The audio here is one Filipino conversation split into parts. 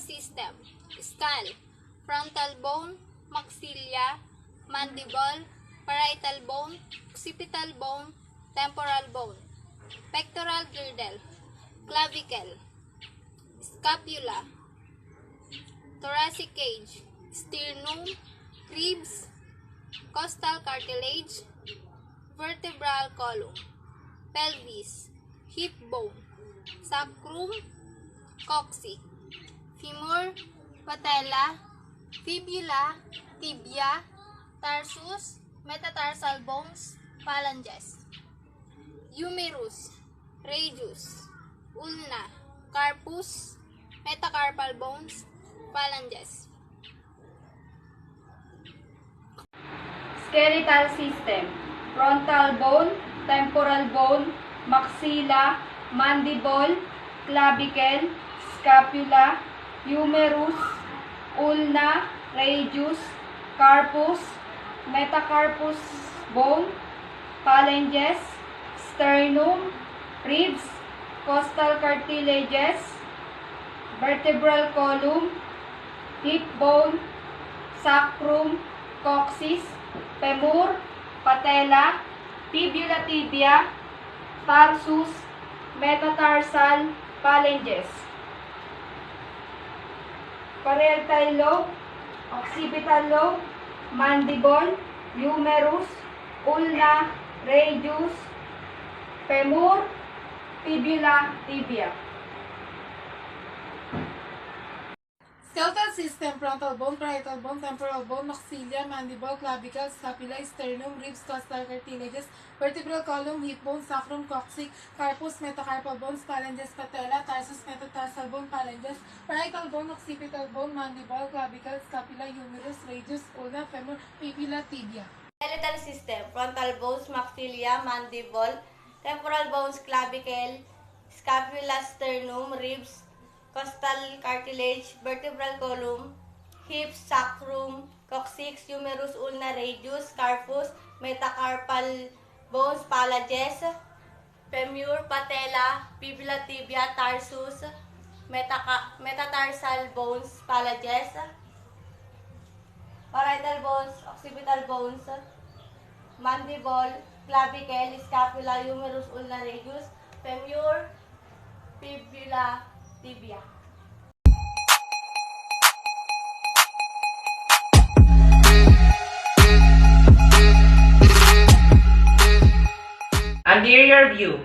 system: skull, frontal bone, maxilla, mandible, parietal bone, occipital bone, temporal bone, pectoral girdle, clavicle, scapula, thoracic cage, sternum, ribs, costal cartilage, vertebral column, pelvis, hip bone, sacrum, coccyx, femur, patella, fibula, tibia, tarsus, metatarsal bones, phalanges, humerus, radius, ulna, carpus, metacarpal bones, phalanges. Skeletal system: frontal bone, temporal bone, maxilla, mandible, clavicle, scapula, humerus, ulna, radius, carpus, metacarpus bone, phalanges, sternum, ribs, costal cartilages, vertebral column, hip bone, sacrum, coccyx, femur, patella, fibula tibia, tarsus, metatarsal, phalanges. Parietal lobe, occipital lobe, mandible, humerus, ulna, radius, femur, fibula tibia. Skeletal system: frontal bone, parietal bone, temporal bone, maxilla, mandible, clavicle, scapula, sternum, ribs, costal cartilages, vertebral column, hip bone, sacrum, coccyx, carpus, metacarpal bones, phalanges, patella, tarsus, metatarsal bone, phalanges, parietal bone, occipital bone, mandible, clavicle, scapula, humerus, radius, ulna, femur, fibula, tibia. Skeletal system: frontal bones, maxilla, mandible, temporal bones, clavicle, scapula, sternum, ribs, costal cartilage, vertebral column, hips, sacrum, coccyx, humerus, ulna, radius, carpus, metacarpal bones, phalanges, femur, patella, fibula tibia, tarsus, metatarsal bones, phalanges, parietal bones, occipital bones, mandible, clavicle, scapula, humerus, ulna, radius, femur, fibula tibia. Anterior view: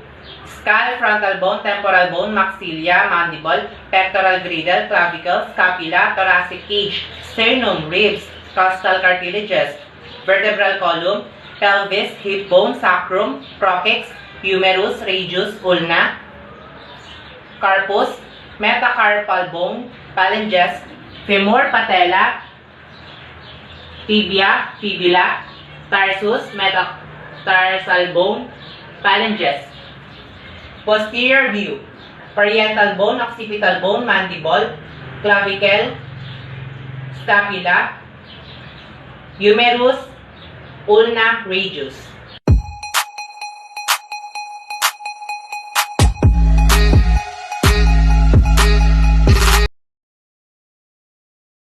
skull, frontal bone, temporal bone, maxilla, mandible, pectoral girdle, clavicle, scapula, thoracic cage, sternum, ribs, costal cartilages, vertebral column, pelvis, hip bone, sacrum, coccyx, humerus, radius, ulna, carpus, metacarpal bone, phalanges, femur, patella, tibia, fibula, tarsus, metatarsal bone, phalanges. Posterior view: parietal bone, occipital bone, mandible, clavicle, scapula, humerus, ulna, radius.